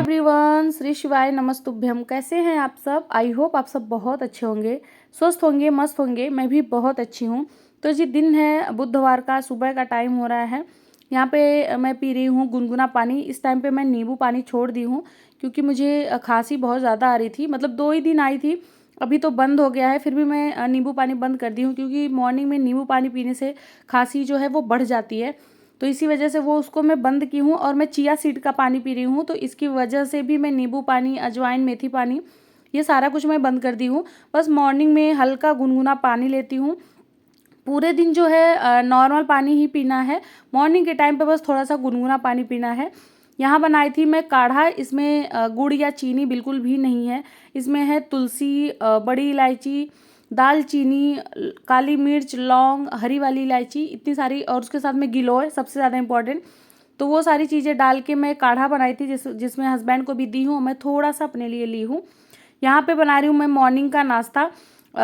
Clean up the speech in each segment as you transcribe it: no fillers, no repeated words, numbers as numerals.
Everyone, Shri शिवाय नमस्तुभ्यम। कैसे हैं आप सब? आई होप आप सब बहुत अच्छे होंगे, स्वस्थ होंगे, मस्त होंगे। मैं भी बहुत अच्छी हूँ। तो जी दिन है बुधवार का, सुबह का टाइम हो रहा है। यहाँ पे मैं पी रही हूँ गुनगुना पानी। इस टाइम पे मैं नींबू पानी छोड़ दी हूँ क्योंकि मुझे खांसी बहुत ज़्यादा आ रही थी। मतलब 2 ही दिन आई थी, अभी तो बंद हो गया है। फिर भी मैं नींबू पानी बंद कर दी हूँ क्योंकि मॉर्निंग में नींबू पानी पीने से खांसी जो है वो बढ़ जाती है। तो इसी वजह से वो उसको मैं बंद की हूँ और मैं चिया सीड का पानी पी रही हूँ। तो इसकी वजह से भी मैं नींबू पानी, अजवाइन, मेथी पानी, ये सारा कुछ मैं बंद कर दी हूँ। बस मॉर्निंग में हल्का गुनगुना पानी लेती हूँ। पूरे दिन जो है नॉर्मल पानी ही पीना है। मॉर्निंग के टाइम पे बस थोड़ा सा गुनगुना पानी पीना है। यहाँ बनाई थी मैं काढ़ा। इसमें गुड़ या चीनी बिल्कुल भी नहीं है। इसमें है तुलसी, बड़ी इलायची, दालचीनी, काली मिर्च, लौंग, हरी वाली इलायची, इतनी सारी, और उसके साथ में गिलोय, सबसे ज़्यादा इम्पोर्टेंट। तो वो सारी चीज़ें डाल के मैं काढ़ा बनाई थी जिसमें हस्बैंड को भी दी हूँ, मैं थोड़ा सा अपने लिए ली हूँ। यहाँ पे बना रही हूँ मैं मॉर्निंग का नाश्ता,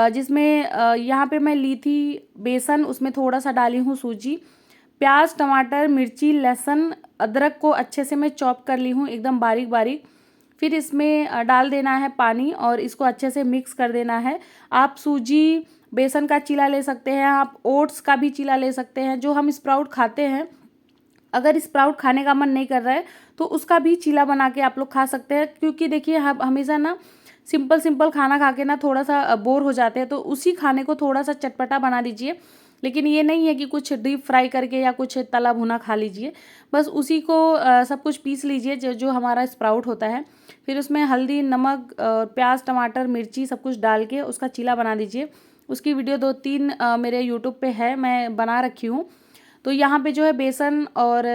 जिसमें यहाँ पे मैं ली थी बेसन, उसमें थोड़ा सा डाली हूँ सूजी, प्याज, टमाटर, मिर्ची, लहसुन, अदरक को अच्छे से मैं चॉप कर ली हूँ एकदम बारीक बारीक। फिर इसमें डाल देना है पानी और इसको अच्छे से मिक्स कर देना है। आप सूजी बेसन का चीला ले सकते हैं, आप ओट्स का भी चीला ले सकते हैं, जो हम स्प्राउट खाते हैं। अगर स्प्राउट खाने का मन नहीं कर रहा है तो उसका भी चीला बना के आप लोग खा सकते हैं। क्योंकि देखिए हमेशा ना सिंपल सिंपल खाना खा के ना थोड़ा सा बोर हो जाते हैं, तो उसी खाने को थोड़ा सा चटपटा बना दीजिए। लेकिन ये नहीं है कि कुछ डीप फ्राई करके या कुछ तला भुना खा लीजिए। बस उसी को सब कुछ पीस लीजिए जो जो हमारा स्प्राउट होता है। फिर उसमें हल्दी, नमक, प्याज, टमाटर, मिर्ची सब कुछ डाल के उसका चीला बना दीजिए। उसकी वीडियो 2-3 मेरे यूट्यूब पे है, मैं बना रखी हूँ। तो यहाँ पे जो है बेसन और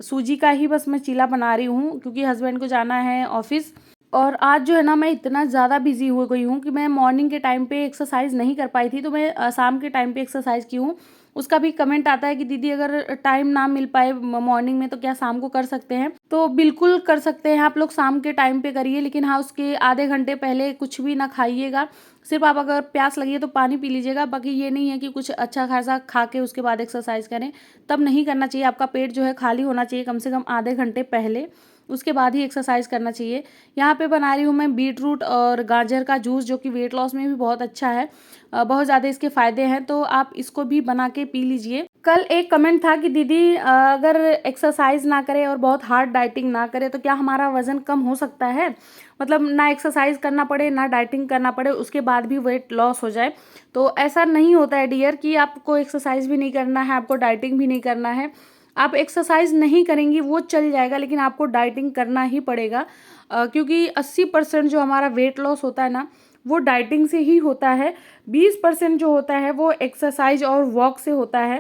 सूजी का ही बस मैं चीला बना रही हूँ क्योंकि हस्बैंड को जाना है ऑफिस। और आज जो है ना मैं इतना ज़्यादा बिजी हो गई हूँ कि मैं मॉर्निंग के टाइम पे एक्सरसाइज नहीं कर पाई थी, तो मैं शाम के टाइम पे एक्सरसाइज की हूँ। उसका भी कमेंट आता है कि दीदी अगर टाइम ना मिल पाए मॉर्निंग में तो क्या शाम को कर सकते हैं? तो बिल्कुल कर सकते हैं आप लोग, शाम के टाइम पे करिए, लेकिन हाँ उसके आधे घंटे पहले कुछ भी ना खाइएगा। सिर्फ आप अगर प्यास लगी है तो पानी पी लीजिएगा। बाकी ये नहीं है कि कुछ अच्छा खासा खा के उसके बाद एक्सरसाइज करें, तब नहीं करना चाहिए। आपका पेट जो है खाली होना चाहिए कम से कम आधे घंटे पहले, उसके बाद ही एक्सरसाइज करना चाहिए। यहाँ पे बना रही हूँ मैं बीट रूट और गाजर का जूस, जो कि वेट लॉस में भी बहुत अच्छा है। बहुत ज़्यादा इसके फ़ायदे हैं, तो आप इसको भी बना के पी लीजिए। कल एक कमेंट था कि दीदी अगर एक्सरसाइज ना करे और बहुत हार्ड डाइटिंग ना करे तो क्या हमारा वज़न कम हो सकता है? मतलब ना एक्सरसाइज करना पड़े ना डाइटिंग करना पड़े, उसके बाद भी वेट लॉस हो जाए। तो ऐसा नहीं होता है डियर कि आपको एक्सरसाइज भी नहीं करना है, आपको डाइटिंग भी नहीं करना है। आप एक्सरसाइज नहीं करेंगी वो चल जाएगा, लेकिन आपको डाइटिंग करना ही पड़ेगा। क्योंकि 80% जो हमारा वेट लॉस होता है ना, वो डाइटिंग से ही होता है। 20% जो होता है वो एक्सरसाइज और वॉक से होता है।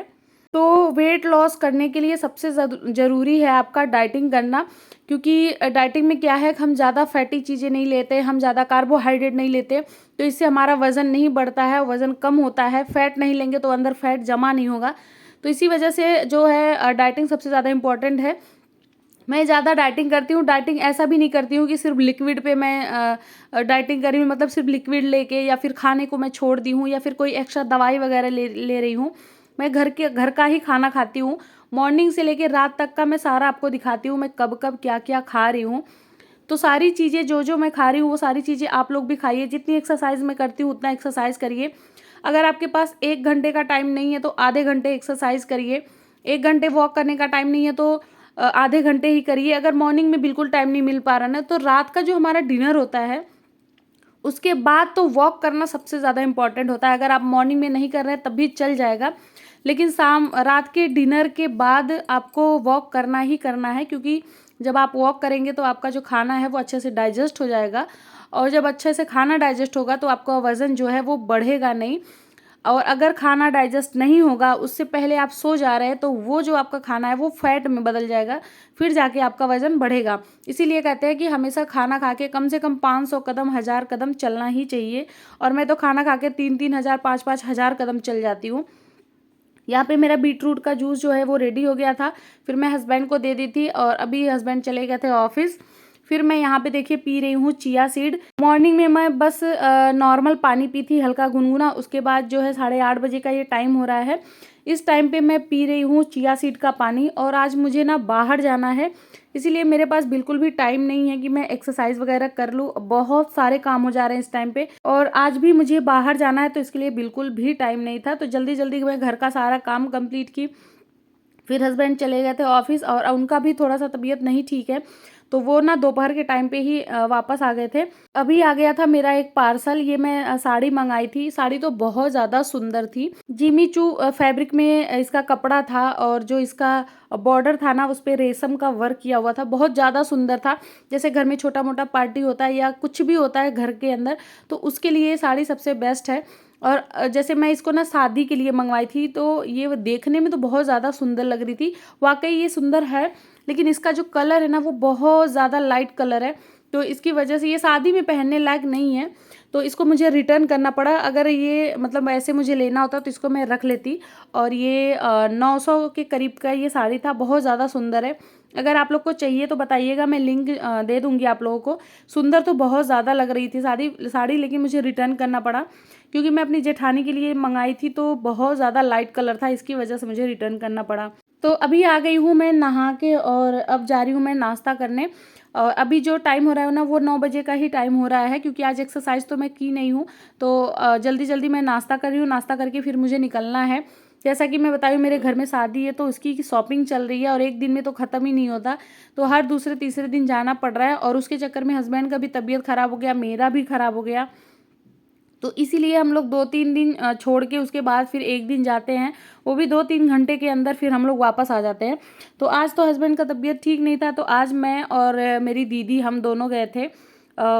तो वेट लॉस करने के लिए सबसे ज़रूरी है आपका डाइटिंग करना। क्योंकि डाइटिंग में क्या है, हम ज़्यादा फैटी चीज़ें नहीं लेते, हम ज़्यादा कार्बोहाइड्रेट नहीं लेते, तो इससे हमारा वज़न नहीं बढ़ता है, वज़न कम होता है। फैट नहीं लेंगे तो अंदर फैट जमा नहीं होगा। तो इसी वजह से जो है डाइटिंग सबसे ज़्यादा इम्पॉर्टेंट है। मैं ज़्यादा डाइटिंग करती हूँ। डाइटिंग ऐसा भी नहीं करती हूँ कि सिर्फ लिक्विड पे मैं डाइटिंग कर रही हूँ, मतलब सिर्फ लिक्विड लेके, या फिर खाने को मैं छोड़ दी हूँ, या फिर कोई एक्स्ट्रा दवाई वगैरह ले रही हूँ। मैं घर का ही खाना खाती हूँ। मॉर्निंग से लेके रात तक का मैं सारा आपको दिखाती हूँ, मैं कब कब क्या क्या खा रही हूँ। तो सारी चीज़ें जो जो मैं खा रही हूँ वो सारी चीज़ें आप लोग भी खाइए। जितनी एक्सरसाइज मैं करती हूँ उतना एक्सरसाइज करिए। अगर आपके पास 1 घंटे का टाइम नहीं है तो आधे घंटे एक्सरसाइज करिए। 1 घंटे वॉक करने का टाइम नहीं है तो आधे घंटे ही करिए। अगर मॉर्निंग में बिल्कुल टाइम नहीं मिल पा रहा ना, तो रात का जो हमारा डिनर होता है उसके बाद तो वॉक करना सबसे ज़्यादा इम्पॉर्टेंट होता है। अगर आप मॉर्निंग में नहीं कर रहे हैं तब भी चल जाएगा, लेकिन रात के डिनर के बाद आपको वॉक करना ही करना है। क्योंकि जब आप वॉक करेंगे तो आपका जो खाना है वो अच्छे से डाइजेस्ट हो जाएगा, और जब अच्छे से खाना डाइजेस्ट होगा तो आपका वज़न जो है वो बढ़ेगा नहीं। और अगर खाना डाइजेस्ट नहीं होगा, उससे पहले आप सो जा रहे हैं, तो वो जो आपका खाना है वो फैट में बदल जाएगा, फिर जाके आपका वज़न बढ़ेगा। इसीलिए कहते हैं कि हमेशा खाना खा के कम से कम 500 कदम, 1000 कदम चलना ही चाहिए। और मैं तो खाना खा के 3-3 हज़ार, 5-5 हज़ार कदम चल जाती हूँ। यहाँ पे मेरा बीटरूट का जूस जो है वो रेडी हो गया था, फिर मैं हस्बैंड को दे दी थी, और अभी हस्बैंड चले गए थे ऑफिस। फिर मैं यहाँ पे देखिए पी रही हूँ चिया सीड। मॉर्निंग में मैं बस नॉर्मल पानी पी थी, हल्का गुनगुना। उसके बाद जो है 8:30 बजे का ये टाइम हो रहा है, इस टाइम पे मैं पी रही हूँ चिया सीड का पानी। और आज मुझे ना बाहर जाना है, इसीलिए मेरे पास बिल्कुल भी टाइम नहीं है कि मैं एक्सरसाइज वगैरह कर लूँ। बहुत सारे काम हो जा रहे हैं इस टाइम पे, और आज भी मुझे बाहर जाना है, तो इसके लिए बिल्कुल भी टाइम नहीं था। तो जल्दी जल्दी मैं घर का सारा काम कंप्लीट की। फिर हस्बैंड चले गए थे ऑफिस, और उनका भी थोड़ा सा तबीयत नहीं ठीक है, तो वो ना दोपहर के टाइम पे ही वापस आ गए थे। अभी आ गया था मेरा एक पार्सल, ये मैं साड़ी मंगाई थी। साड़ी तो बहुत ज़्यादा सुंदर थी, जिमी चू फैब्रिक में इसका कपड़ा था, और जो इसका बॉर्डर था ना उस पर रेशम का वर्क किया हुआ था, बहुत ज़्यादा सुंदर था। जैसे घर में छोटा मोटा पार्टी होता है या कुछ भी होता है घर के अंदर, तो उसके लिए ये साड़ी सबसे बेस्ट है। और जैसे मैं इसको ना शादी के लिए मंगवाई थी, तो ये देखने में तो बहुत ज़्यादा सुंदर लग रही थी, वाकई ये सुंदर है। लेकिन इसका जो कलर है ना वो बहुत ज़्यादा लाइट कलर है, तो इसकी वजह से ये शादी में पहनने लायक नहीं है, तो इसको मुझे रिटर्न करना पड़ा। अगर ये मतलब ऐसे मुझे लेना होता तो इसको मैं रख लेती। और ये 900 के करीब का ये साड़ी था, बहुत ज़्यादा सुंदर है। अगर आप लोग को चाहिए तो बताइएगा, मैं लिंक दे दूँगी आप लोगों को। सुंदर तो बहुत ज़्यादा लग रही थी साड़ी, लेकिन मुझे रिटर्न करना पड़ा, क्योंकि मैं अपनी जेठानी के लिए मंगाई थी, तो बहुत ज़्यादा लाइट कलर था, इसकी वजह से मुझे रिटर्न करना पड़ा। तो अभी आ गई हूँ मैं नहा के, और अब जा रही हूँ मैं नाश्ता करने। और अभी जो टाइम हो रहा है ना वो 9 बजे का ही टाइम हो रहा है, क्योंकि आज एक्सरसाइज तो मैं की नहीं हूँ, तो जल्दी जल्दी मैं नाश्ता कर रही हूँ। नाश्ता करके फिर मुझे निकलना है। जैसा कि मैं बताई, मेरे घर में शादी है, तो उसकी शॉपिंग चल रही है, और एक दिन में तो ख़त्म ही नहीं होता, तो हर दूसरे तीसरे दिन जाना पड़ रहा है। और उसके चक्कर में हस्बैंड का भी तबीयत ख़राब हो गया, मेरा भी ख़राब हो गया, तो इसीलिए हम लोग 2-3 दिन छोड़ के उसके बाद फिर एक दिन जाते हैं, वो भी 2-3 घंटे के अंदर फिर हम लोग वापस आ जाते हैं। तो आज तो हस्बैंड का तबीयत ठीक नहीं था, तो आज मैं और मेरी दीदी हम दोनों गए थे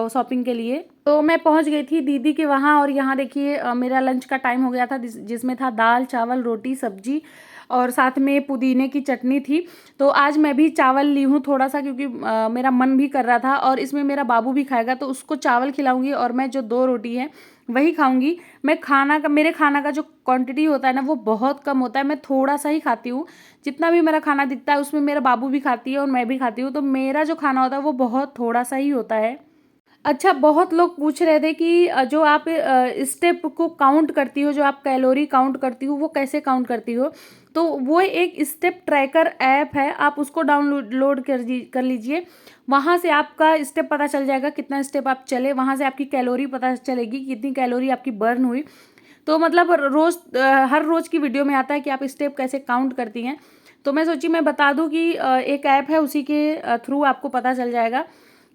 शॉपिंग के लिए। तो मैं पहुंच गई थी दीदी के वहाँ, और यहाँ देखिए मेरा लंच का टाइम हो गया था, जिसमें था दाल चावल रोटी सब्जी, और साथ में पुदीने की चटनी थी। तो आज मैं भी चावल ली हूँ थोड़ा सा, क्योंकि मेरा मन भी कर रहा था, और इसमें मेरा बाबू भी खाएगा, तो उसको चावल खिलाऊंगी, और मैं जो 2 रोटी है वही खाऊंगी। मेरे खाना का जो क्वांटिटी होता है ना वो बहुत कम होता है, मैं थोड़ा सा ही खाती हूँ। जितना भी मेरा खाना दिखता है उसमें मेरा बाबू भी खाती है और मैं भी खाती हूँ, तो मेरा जो खाना होता है वो बहुत थोड़ा सा ही होता है। अच्छा, बहुत लोग पूछ रहे थे कि जो आप स्टेप को काउंट करती हो, जो आप कैलोरी काउंट करती हो, वो कैसे काउंट करती हो। तो वो एक स्टेप ट्रैकर ऐप है, आप उसको डाउनलोड कर लीजिए। वहाँ से आपका स्टेप पता चल जाएगा, कितना स्टेप आप चले, वहाँ से आपकी कैलोरी पता चलेगी, कितनी कैलोरी आपकी बर्न हुई। तो मतलब हर रोज़ की वीडियो में आता है कि आप स्टेप कैसे काउंट करती हैं। तो मैं सोची मैं बता दूं कि एक ऐप है, उसी के थ्रू आपको पता चल जाएगा।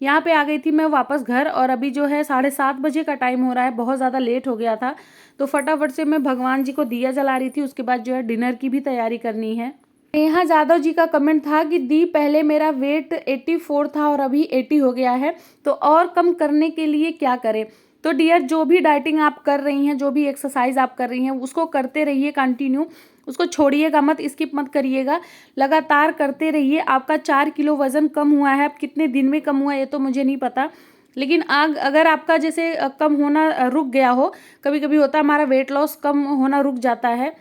यहाँ पे आ गई थी मैं वापस घर, और अभी जो है 7:30 बजे का टाइम हो रहा है, बहुत ज़्यादा लेट हो गया था, तो फटाफट से मैं भगवान जी को दिया जला रही थी। उसके बाद जो है डिनर की भी तैयारी करनी है। नेहा जादव जी का कमेंट था कि दी पहले मेरा वेट 84 था और अभी 80 हो गया है, तो और कम करने के लिए क्या करें। तो डियर, जो भी डाइटिंग आप कर रही हैं, जो भी एक्सरसाइज आप कर रही हैं, उसको करते रहिए कंटिन्यू, उसको छोड़िएगा मत, स्किप मत करिएगा, लगातार करते रहिए। आपका 4 किलो वजन कम हुआ है, अब कितने दिन में कम हुआ है ये तो मुझे नहीं पता, लेकिन अगर आपका जैसे कम होना रुक गया हो, कभी कभी होता है हमारा वेट लॉस कम होना रुक जाता है,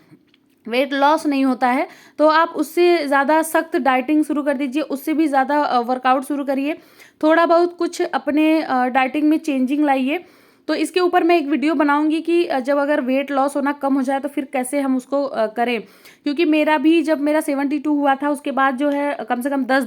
वेट लॉस नहीं होता है, तो आप उससे ज़्यादा सख्त डाइटिंग शुरू कर दीजिए, उससे भी ज़्यादा वर्कआउट शुरू करिए, थोड़ा बहुत कुछ अपने डाइटिंग में चेंजिंग लाइए। तो इसके ऊपर मैं एक वीडियो बनाऊंगी कि जब अगर वेट लॉस होना कम हो जाए तो फिर कैसे हम उसको करें, क्योंकि मेरा भी जब मेरा 72 हुआ था उसके बाद जो है कम से कम 10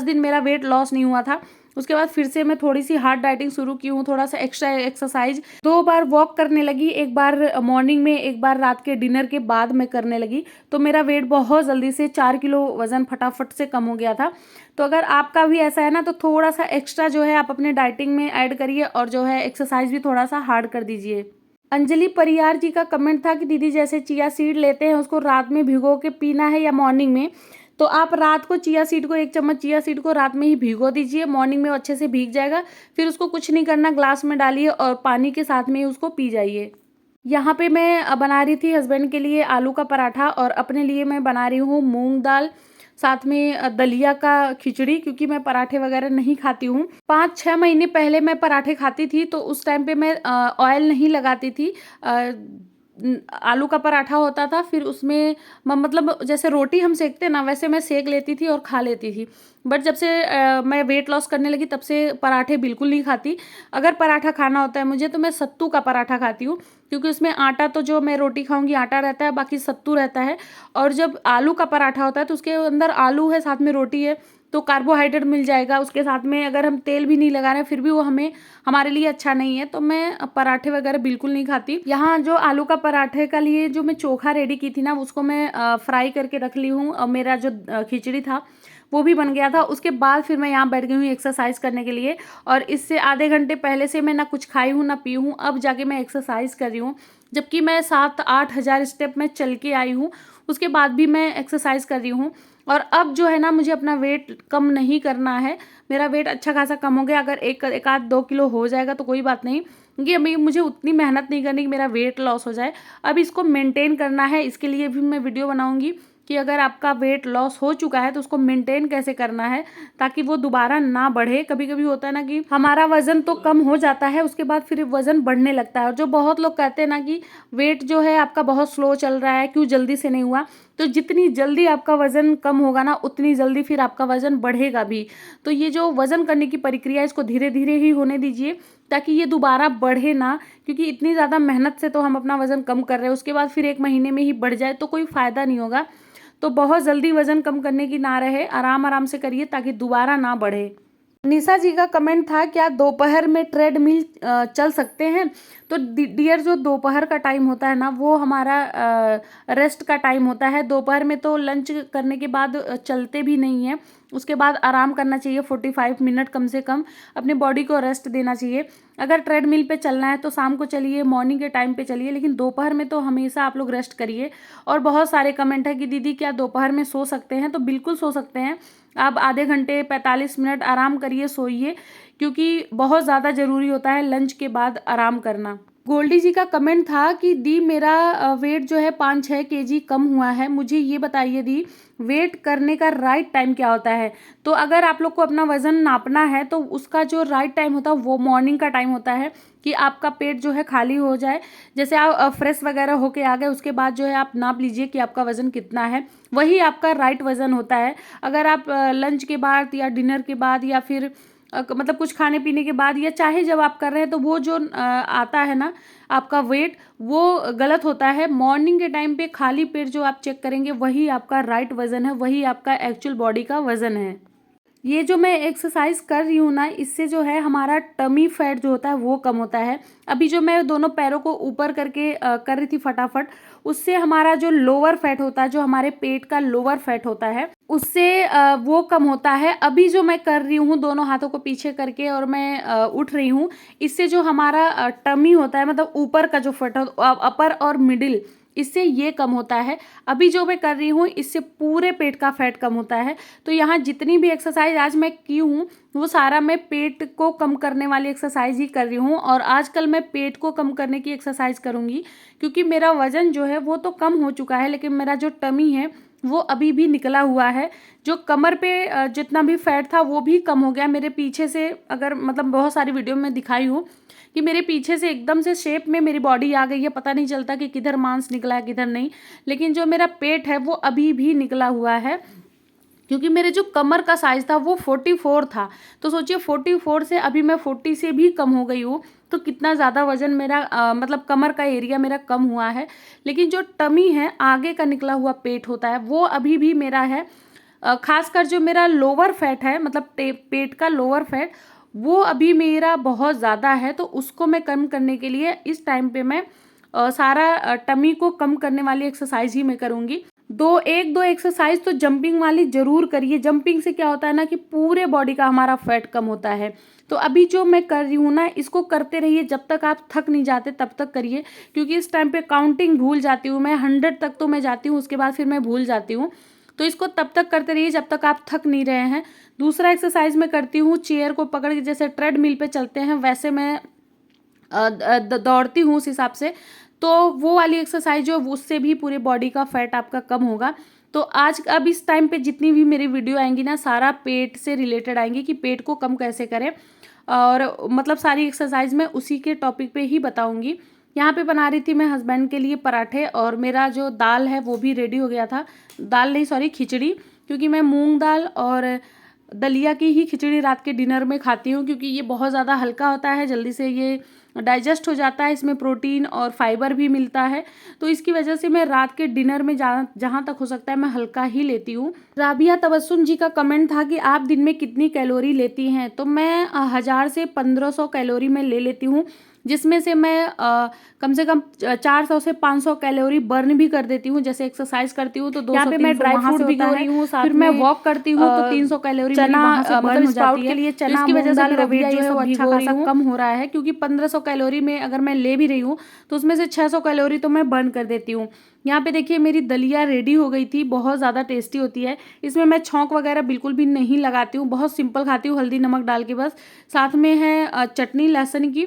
दिन मेरा वेट लॉस नहीं हुआ था। उसके बाद फिर से मैं थोड़ी सी हार्ड डाइटिंग शुरू की हूँ, थोड़ा सा एक्स्ट्रा एक्सरसाइज, 2 बार वॉक करने लगी, एक बार मॉर्निंग में, एक बार रात के डिनर के बाद मैं करने लगी, तो मेरा वेट बहुत जल्दी से 4 किलो वजन फटाफट से कम हो गया था। तो अगर आपका भी ऐसा है ना, तो थोड़ा सा एक्स्ट्रा जो है आप अपने डाइटिंग में ऐड करिए, और जो है एक्सरसाइज भी थोड़ा सा हार्ड कर दीजिए। अंजलि परियार जी का कमेंट था कि दीदी जैसे चिया सीड लेते हैं उसको रात में भिगो के पीना है या मॉर्निंग में। तो आप रात को 1 चम्मच चिया सीड को रात में ही भिगो दीजिए, मॉर्निंग में वो अच्छे से भीग जाएगा, फिर उसको कुछ नहीं करना, ग्लास में डालिए और पानी के साथ में ही उसको पी जाइए। यहाँ पे मैं बना रही थी हस्बैंड के लिए आलू का पराठा, और अपने लिए मैं बना रही हूँ मूंग दाल, साथ में दलिया का खिचड़ी, क्योंकि मैं पराठे वगैरह नहीं खाती हूँ। 5-6 महीने पहले मैं पराठे खाती थी, तो उस टाइम पे मैं ऑयल नहीं लगाती थी, आलू का पराठा होता था, फिर उसमें मतलब जैसे रोटी हम सेकते ना वैसे मैं सेक लेती थी और खा लेती थी। बट जब से मैं वेट लॉस करने लगी तब से पराठे बिल्कुल नहीं खाती। अगर पराठा खाना होता है मुझे तो मैं सत्तू का पराठा खाती हूँ, क्योंकि उसमें आटा तो जो मैं रोटी खाऊंगी आटा रहता है, बाकी सत्तू रहता है। और जब आलू का पराठा होता है तो उसके अंदर आलू है, साथ में रोटी है, तो कार्बोहाइड्रेट मिल जाएगा उसके साथ में। अगर हम तेल भी नहीं लगा रहे हैं फिर भी वो हमारे लिए अच्छा नहीं है, तो मैं पराठे वगैरह बिल्कुल नहीं खाती। यहाँ जो आलू का पराठे का लिए जो मैं चोखा रेडी की थी ना, उसको मैं फ्राई करके रख ली हूँ। और मेरा जो खिचड़ी था वो भी बन गया था। उसके बाद फिर मैं यहाँ बैठ गई हूँ एक्सरसाइज करने के लिए। और इससे आधे घंटे पहले से मैं ना कुछ खाई हूँ ना पी हूँ, अब जाके मैं एक्सरसाइज कर रही हूँ। जबकि मैं 7-8 हज़ार स्टेप में चल के आई हूँ, उसके बाद भी मैं एक्सरसाइज कर रही हूँ। और अब जो है ना, मुझे अपना वेट कम नहीं करना है। मेरा वेट अच्छा खासा कम हो गया, अगर एक आध 2 किलो हो जाएगा तो कोई बात नहीं, क्योंकि अभी मुझे उतनी मेहनत नहीं करनी कि मेरा वेट लॉस हो जाए। अब इसको मेंटेन करना है, इसके लिए भी मैं वीडियो बनाऊंगी कि अगर आपका वेट लॉस हो चुका है तो उसको मेंटेन कैसे करना है ताकि वो दोबारा ना बढ़े। कभी कभी होता है ना कि हमारा वजन तो कम हो जाता है, उसके बाद फिर वजन बढ़ने लगता है। और जो बहुत लोग कहते हैं ना कि वेट जो है आपका बहुत स्लो चल रहा है, क्यों जल्दी से नहीं हुआ, तो जितनी जल्दी आपका वजन कम होगा ना उतनी जल्दी फिर आपका वजन बढ़ेगा भी। तो ये जो वजन करने की प्रक्रिया है इसको धीरे धीरे ही होने दीजिए ताकि ये दोबारा बढ़े ना, क्योंकि इतनी ज़्यादा मेहनत से तो हम अपना वजन कम कर रहे हैं, उसके बाद फिर 1 महीने में ही बढ़ जाए तो कोई फ़ायदा नहीं होगा। तो बहुत जल्दी वजन कम करने की ना रहे, आराम आराम से करिए ताकि दोबारा ना बढ़े। निशा जी का कमेंट था, क्या दोपहर में ट्रेडमिल चल सकते हैं? तो डियर, जो दोपहर का टाइम होता है ना वो हमारा रेस्ट का टाइम होता है। दोपहर में तो लंच करने के बाद चलते भी नहीं है, उसके बाद आराम करना चाहिए 45 मिनट कम से कम, अपने बॉडी को रेस्ट देना चाहिए। अगर ट्रेडमिल पे चलना है तो शाम को चलिए, मॉर्निंग के टाइम पे चलिए, लेकिन दोपहर में तो हमेशा आप लोग रेस्ट करिए। और बहुत सारे कमेंट है कि दीदी क्या दोपहर में सो सकते हैं? तो बिल्कुल सो सकते हैं। आप आधे घंटे 45 मिनट आराम करिए, सोइए, क्योंकि बहुत ज़्यादा ज़रूरी होता है लंच के बाद आराम करना। गोल्डी जी का कमेंट था कि दी मेरा वेट जो है 5-6 केजी कम हुआ है, मुझे ये बताइए दी वेट करने का राइट टाइम क्या होता है? तो अगर आप लोग को अपना वजन नापना है तो उसका जो राइट टाइम होता है वो मॉर्निंग का टाइम होता है, कि आपका पेट जो है खाली हो जाए, जैसे आप फ्रेश वगैरह होके आ गए, उसके बाद जो है आप नाप लीजिए कि आपका वजन कितना है, वही आपका राइट वजन होता है। अगर आप लंच के बाद या डिनर के बाद या फिर मतलब कुछ खाने पीने के बाद या चाहे जब आप कर रहे हैं तो वो जो आता है ना आपका वेट, वो गलत होता है। मॉर्निंग के टाइम पे खाली पेट जो आप चेक करेंगे वही आपका राइट वजन है, वही आपका एक्चुअल बॉडी का वजन है। ये जो मैं एक्सरसाइज कर रही हूँ ना, इससे जो है हमारा टमी फैट जो होता है वो कम होता है। अभी जो मैं दोनों पैरों को ऊपर करके कर रही थी फटाफट, उससे हमारा जो लोअर फैट होता है, जो हमारे पेट का लोअर फैट होता है, उससे वो कम होता है। अभी जो मैं कर रही हूँ दोनों हाथों को पीछे करके और मैं उठ रही हूँ, इससे जो हमारा टमी होता है, मतलब ऊपर का जो फैट अपर और मिडिल, इससे ये कम होता है। अभी जो मैं कर रही हूँ इससे पूरे पेट का फैट कम होता है। तो यहाँ जितनी भी एक्सरसाइज आज मैं की हूँ वो सारा मैं पेट को कम करने वाली एक्सरसाइज ही कर रही हूँ। और आजकल मैं पेट को कम करने की एक्सरसाइज करूँगी, क्योंकि मेरा वजन जो है वो तो कम हो चुका है, लेकिन मेरा जो टमी है वो अभी भी निकला हुआ है। जो कमर पे जितना भी फैट था वो भी कम हो गया मेरे पीछे से। अगर मतलब बहुत सारी वीडियो में दिखाई हूँ कि मेरे पीछे से एकदम से शेप में मेरी बॉडी आ गई है, पता नहीं चलता कि किधर मांस निकला है किधर नहीं। लेकिन जो मेरा पेट है वो अभी भी निकला हुआ है, क्योंकि मेरे जो कमर का साइज था वो 44 था। तो सोचिए 44 से अभी मैं 40 से भी कम हो गई हूँ, तो कितना ज़्यादा वजन मेरा मतलब कमर का एरिया मेरा कम हुआ है। लेकिन जो टमी है, आगे का निकला हुआ पेट होता है, वो अभी भी मेरा है। खासकर जो मेरा लोअर फैट है, मतलब पेट का लोअर फैट, वो अभी मेरा बहुत ज़्यादा है। तो उसको मैं कम करने के लिए इस टाइम पे मैं सारा टमी को कम करने वाली एक्सरसाइज ही मैं करूँगी। एक दो एक्सरसाइज तो जंपिंग वाली जरूर करिए। जंपिंग से क्या होता है ना कि पूरे बॉडी का हमारा फैट कम होता है। तो अभी जो मैं कर रही हूँ ना, इसको करते रहिए जब तक आप थक नहीं जाते, तब तक करिए, क्योंकि इस टाइम पे काउंटिंग भूल जाती हूँ मैं। 100 तक तो मैं जाती हूँ, उसके बाद फिर मैं भूल जाती हूँ। तो इसको तब तक करते रहिए जब तक आप थक नहीं रहे हैं। दूसरा एक्सरसाइज मैं करती हूँ, चेयर को पकड़ के जैसे ट्रेडमिल पे चलते हैं वैसे मैं दौड़ती हूँ उस हिसाब से। तो वो वाली एक्सरसाइज जो उससे भी पूरे बॉडी का फैट आपका कम होगा। तो अब इस टाइम पे जितनी भी मेरी वीडियो आएंगी ना, सारा पेट से रिलेटेड आएंगी कि पेट को कम कैसे करें, और मतलब सारी एक्सरसाइज मैं उसी के टॉपिक पे ही बताऊंगी। यहाँ पे बना रही थी मैं हस्बैंड के लिए पराठे, और मेरा जो दाल है वो भी रेडी हो गया था। दाल नहीं, सॉरी, खिचड़ी, क्योंकि मैं मूंग दाल और दलिया की ही खिचड़ी रात के डिनर में खाती हूँ, क्योंकि ये बहुत ज़्यादा हल्का होता है, जल्दी से ये डाइजेस्ट हो जाता है, इसमें प्रोटीन और फाइबर भी मिलता है। तो इसकी वजह से मैं रात के डिनर में जहाँ तक हो सकता है मैं हल्का ही लेती हूँ। राबिया तबस्सुम जी का कमेंट था कि आप दिन में कितनी कैलोरी लेती हैं, तो मैं 1000 से 1500 कैलोरी में ले लेती हूँ, जिसमें से मैं कम से कम 400 से 500 कैलोरी बर्न भी कर देती हूँ। जैसे एक्सरसाइज करती हूँ तो 200 यहाँ पे मैं ड्राई फ्रूट भिगो रही हूँ, फिर मैं वॉक करती हूँ तो 300 कैलोरी चना, वहाँ से बर्न हो स्प्राउट जाती के है। लिए तो चना, इसकी वजह मूंग से दाल, मेरा रबड़ी वेट जो जो है है वो सब अच्छा भिगो रही खासा हूँ। कम हो रहा है, क्योंकि 1500 कैलोरी में अगर मैं ले भी रही हूँ तो उसमें से 600 कैलोरी तो मैं बर्न कर देती हूँ। यहाँ पे देखिए मेरी दलिया रेडी हो गई थी, बहुत ज़्यादा टेस्टी होती है। इसमें मैं छौंक वगैरह बिल्कुल भी नहीं लगाती हूँ, बहुत सिंपल खाती हूँ, हल्दी नमक डाल के बस। साथ में है चटनी लहसुन की,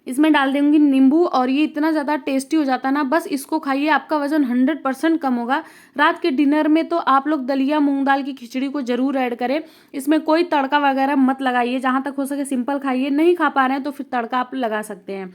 इसमें डाल दूंगी नींबू, और ये इतना ज़्यादा टेस्टी हो जाता है ना, बस इसको खाइए, आपका वजन 100% कम होगा। रात के डिनर में तो आप लोग दलिया मूंग दाल की खिचड़ी को जरूर ऐड करें, इसमें कोई तड़का वगैरह मत लगाइए, जहाँ तक हो सके सिंपल खाइए। नहीं खा पा रहे हैं तो फिर तड़का आप लगा सकते हैं।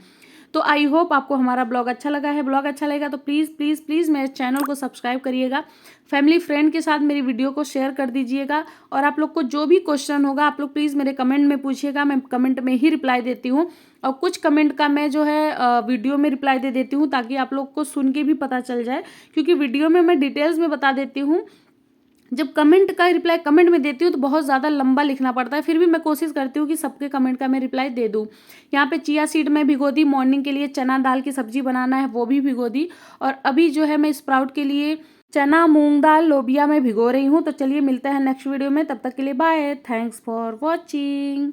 तो आई होप आपको हमारा ब्लॉग अच्छा लगा है। ब्लॉग अच्छा लगेगा तो प्लीज़ प्लीज़ प्लीज़ मेरे चैनल को सब्सक्राइब करिएगा, फैमिली फ्रेंड के साथ मेरी वीडियो को शेयर कर दीजिएगा, और आप लोग को जो भी क्वेश्चन होगा आप लोग प्लीज़ मेरे कमेंट में पूछिएगा, मैं कमेंट में ही रिप्लाई देती हूँ। और कुछ कमेंट का मैं जो है वीडियो में रिप्लाई दे देती हूँ, ताकि आप लोग को सुन के भी पता चल जाए, क्योंकि वीडियो में मैं डिटेल्स में बता देती हूँ, जब कमेंट का रिप्लाई कमेंट में देती हूँ तो बहुत ज़्यादा लंबा लिखना पड़ता है। फिर भी मैं कोशिश करती हूँ कि सबके कमेंट का मैं रिप्लाई दे दूँ। यहाँ पे चिया सीड में भिगो दी, मॉर्निंग के लिए चना दाल की सब्जी बनाना है वो भी भिगो दी, और अभी जो है मैं स्प्राउट के लिए चना मूंग दाल लोबिया में भिगो रही हूँ। तो चलिए मिलते हैं नेक्स्ट वीडियो में, तब तक के लिए बाय, थैंक्स फॉर वॉचिंग।